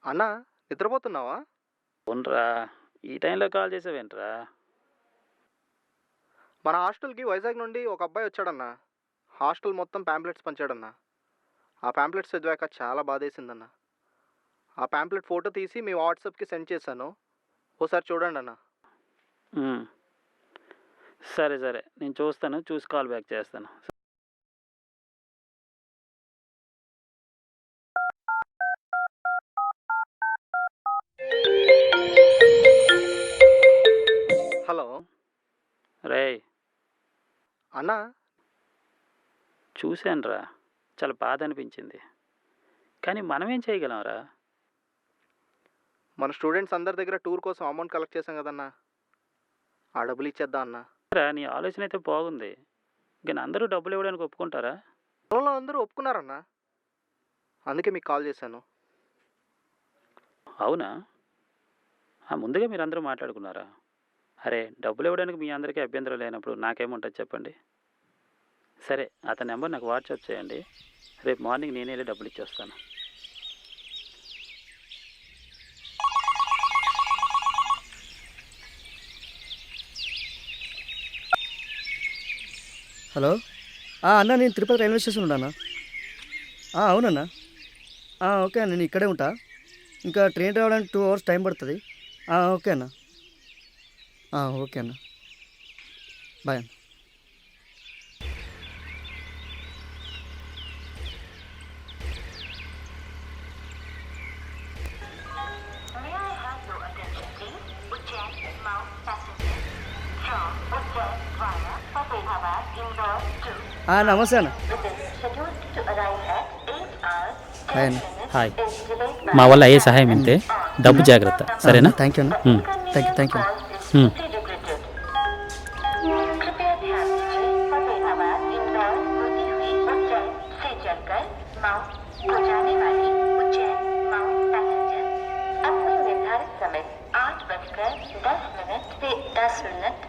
అన్నా నిద్రపోతున్నావా? అవునరా, ఈ టైంలో కాల్ చేసావేంట్రా? మన హాస్టల్కి వైజాగ్ నుండి ఒక అబ్బాయి వచ్చాడన్నా. హాస్టల్ మొత్తం ప్యాంప్లెట్స్ పంచాడన్నా. ఆ ప్యాంప్లెట్స్ చదివాక చాలా బాధేసిందన్నా. ఆ ప్యాంప్లెట్ ఫోటో తీసి మీ వాట్సాప్కి సెండ్ చేశాను, ఓసారి చూడండి అన్న. ఉమ్, సరే సరే, నేను చూస్తాను, చూసి కాల్ బ్యాక్ చేస్తాను. హలో రేయ్, అన్నా, చూశానురా, చాలా బాధ అనిపించింది. కానీ మనమేం చేయగలంరా? మన స్టూడెంట్స్ అందరి దగ్గర టూర్ కోసం అమౌంట్ కలెక్ట్ చేశాం కదన్నా, ఆ డబ్బులు ఇచ్చేద్దాం అన్నా. నీ ఆలోచన అయితే బాగుంది, కానీ అందరూ డబ్బులు ఇవ్వడానికి ఒప్పుకుంటారా? పొలంలో అందరూ ఒప్పుకున్నారన్నా, అందుకే మీకు కాల్ చేశాను. అవునా? ముందుగా మీరు అందరూ మాట్లాడుకున్నారా? అరే, డబ్బులు ఇవ్వడానికి మీ అందరికీ అభ్యంతరం లేనప్పుడు నాకేముంటుంది చెప్పండి. సరే, అతని నెంబర్ నాకు వాట్సాప్ చేయండి, రేపు మార్నింగ్ నేనే వెళ్ళి డబ్బులు ఇచ్చేస్తాను. హలో అన్న, నేను తిరుపతి రైల్వే స్టేషన్ ఉన్నానా? అవునన్నా. ఓకే అన్న, నేను ఇక్కడే ఉంటా. ఇంకా ట్రైన్ రావడానికి 2 hours టైం పడుతుంది. ఓకే అన్న. ఓకే అన్న, బాయ్ అన్న. నమస్తే అన్న. హాయ్ అన్న. హాయ్, మా వల్ల అయ్యే సహాయం అంతే, డబ్బు జాగ్రత్త, సరేనా? థ్యాంక్ యూ అన్న. థ్యాంక్ యూ అన్న.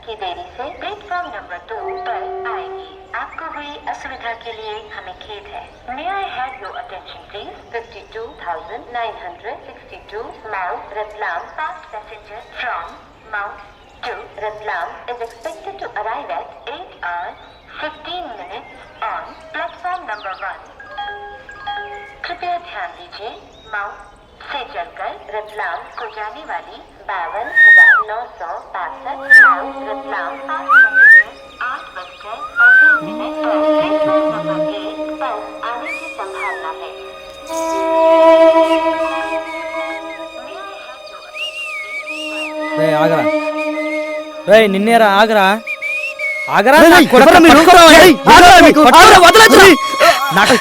की देरी से प्लेटफॉर्म नंबर 2 पर आएगी। आपको हुई असुविधा के लिए हमें खेद है। May I have your attention please? 52,962 Mount Ratlam fast passenger from Mount to Ratlam is expected to arrive at 8 hours 15 minutes on platform number 1. कृपया ध्यान दीजिए, माउंट से चलकर रतलाम को जाने वाली 52,962 माउंट रतलाम 8:15 पर प्लेटफॉर्म नंबर 1 पर आने की संभावना है। ఆగరా నిన్నేరా, ఆగరా నాకు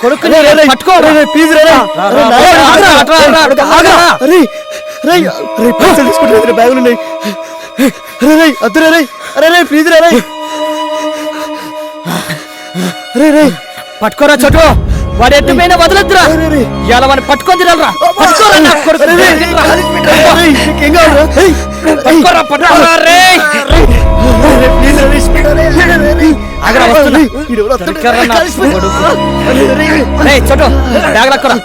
కొడుకు బ్యాగులు అరే ప్లీజ్ రే పట్టుకోరా చోటు, వాడు ఎట్టుపోయినా వదలొద్దురా, ఇలా వాడిని పట్టుకొని తినాలరా. చోటు బ్యాగ్ లక్కరా.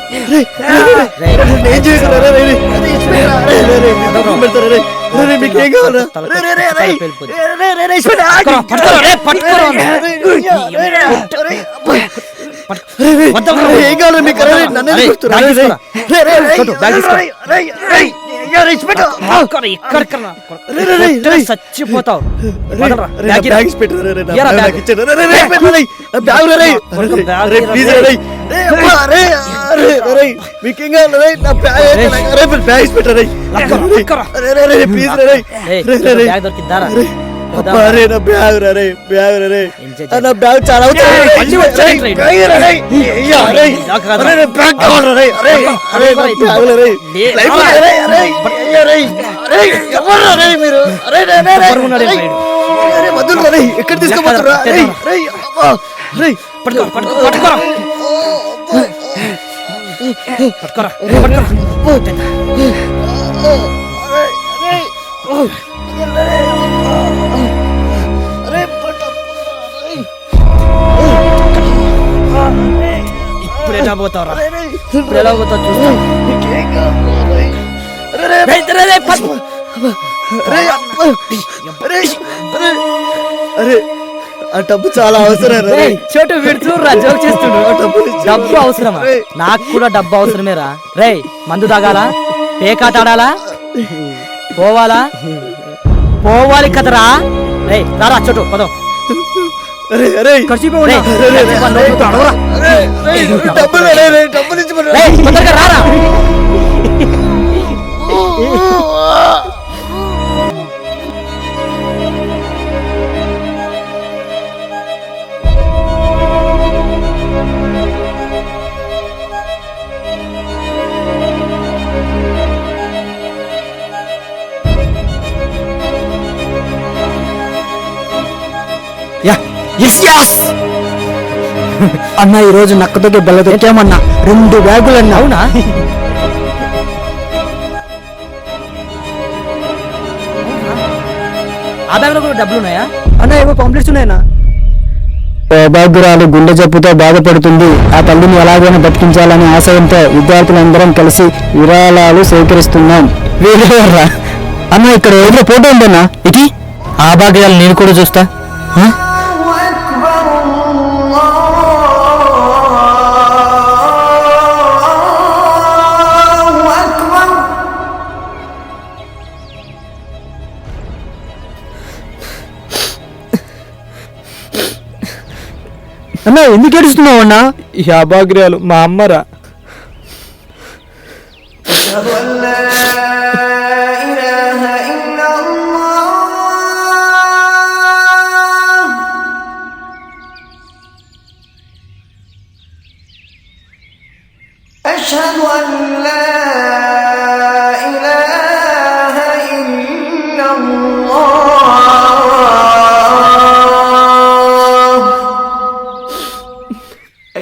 మీకేం కావాలా? ఏం కావాలి మీకు? చచ్చిపోతావు. మీకేం కావాలి? నా బ్యాగ్ పెట్టారు. అరే నా బ్యాగ్ రే, బ్యాగ్ రే, నా బ్యాగ్ చాలా ఎక్కడ తీసుకోపోతున్నా? ఇప్పుడు ఎలా పోతావురా? ఇప్పుడు ఎలా పోతావు చూస్తా. అరే ఆ డబ్బు చాలా అవసరం రా. చోటు వీడు చూడరా జోక్ చేస్తుండు. డబ్బు అవసరమా? నాకు కూడా డబ్బు అవసరమేరా. రేయ్ మందు తాగాలా, పేకాట ఆడాలా, పోవాలా? పోవాలి కదరా. రేయ్ రారా చోటు పదం. అరే అరే తొందరగా రారా. అన్న ఈ రోజు నక్కతోటి బెల్లతోటేమన్నా 2 బ్యాగులు అన్నా. అవునా? ఆ బ్యాగ్ లో కూడా డబ్బులు ఉన్నాయా అన్న? ఏవో పాంప్లెట్స్ ఉన్నాయన్నా. సౌభాగ్యురాలు గుండె జబ్బుతో బాధపడుతుంది. ఆ తల్లిని ఎలాగైనా బతికించాలనే ఆశయంతో విద్యార్థులందరం కలిసి విరాళాలు సేకరిస్తున్నాం. వీరేవర్రా అన్న? ఇక్కడ ఏదో ఫోటో ఉందన్నా. ఇది ఆ భాగ్యాలు నేను కూడా చూస్తా. అన్నా ఎందుకు ఏడుస్తున్నావు అన్నా? ఈ అభాగ్యాలు మా అమ్మరా.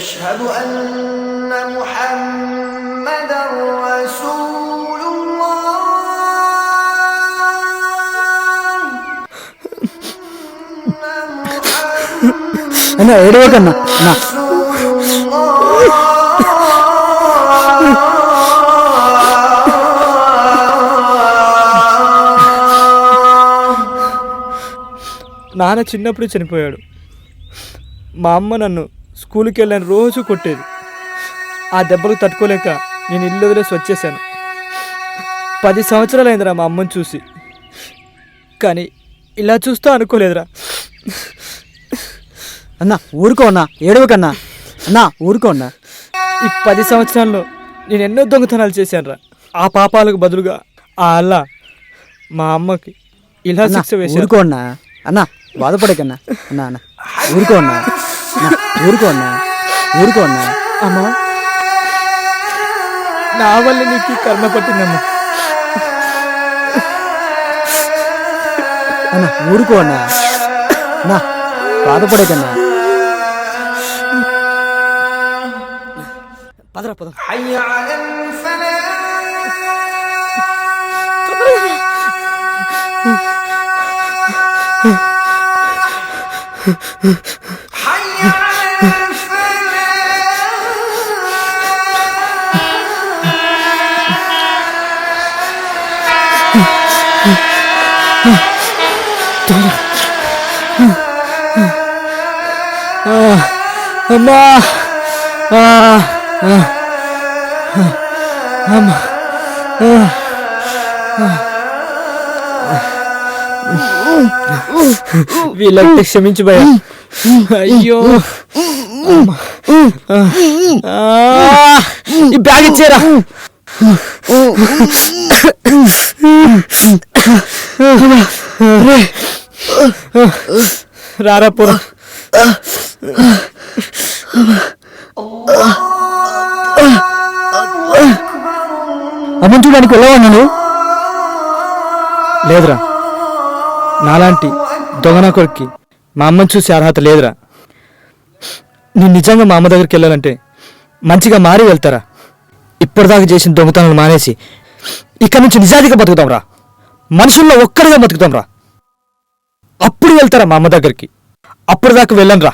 أشهد أن محمدا رسول الله. అన్నా ఏడవకన్నా అన్నా. నాన్న చిన్నప్పుడు చనిపోయాడు. మా అమ్మ నన్ను స్కూల్కి వెళ్ళని రోజు కొట్టేది. ఆ దెబ్బలు తట్టుకోలేక నేను ఇల్లు వదిలేసి వచ్చేసాను. 10 సంవత్సరాలైందిరా మా అమ్మని చూసి, కానీ ఇలా చూస్తా అనుకోలేదురా. అన్నా ఊరుకో అన్నా, ఏడవకన్నా అన్నా, ఊరుకో అన్నా. ఈ 10 సంవత్సరాల్లో నేను ఎన్నో దొంగతనాలు చేశానురా. ఆ పాపాలకు బదులుగా ఆ అల్లా మా అమ్మకి ఇలా శిక్ష వేశాడు. ఊరుకో అన్నా. అన్నా బాధపడకన్నా. అన్నా అన్న ఊరుకో అన్నా. ఊరుకో అన్నా, ఊరుకో అన్నా. అమ్మా నా వల్ల నీకు కర్మ పట్టిందమ్మా. అన్నా ఊరుకో అన్నా. అన్నా బాధపడకన్నా. పదరా పద. حي على الفلاح. حي على అమ్మా అమ్మా వీళ్ళకి క్షమించు భయ. అయ్యో ఈ బ్యాగ్ ఇచ్చేరా. రారా పోరా. అమ్మని చూడడానికి వెళ్ళవా నువ్వు? లేదురా, నాలాంటి దొంగన కొడుక్కి మా అమ్మని చూసే అర్హత లేదురా. నేను నిజంగా మా అమ్మ దగ్గరికి వెళ్ళాలంటే మంచిగా మారి వెళ్తారా? ఇప్పటిదాకా చేసిన దొంగతనాలు మానేసి ఇక్కడి నుంచి నిజాయితీగా బతుకుతాంరా. మనుషుల్లో ఒక్కడిగా బతుకుతాంరా. అప్పుడు వెళ్తారా మా అమ్మ దగ్గరికి. అప్పుడు దాకా వెళ్ళను రా.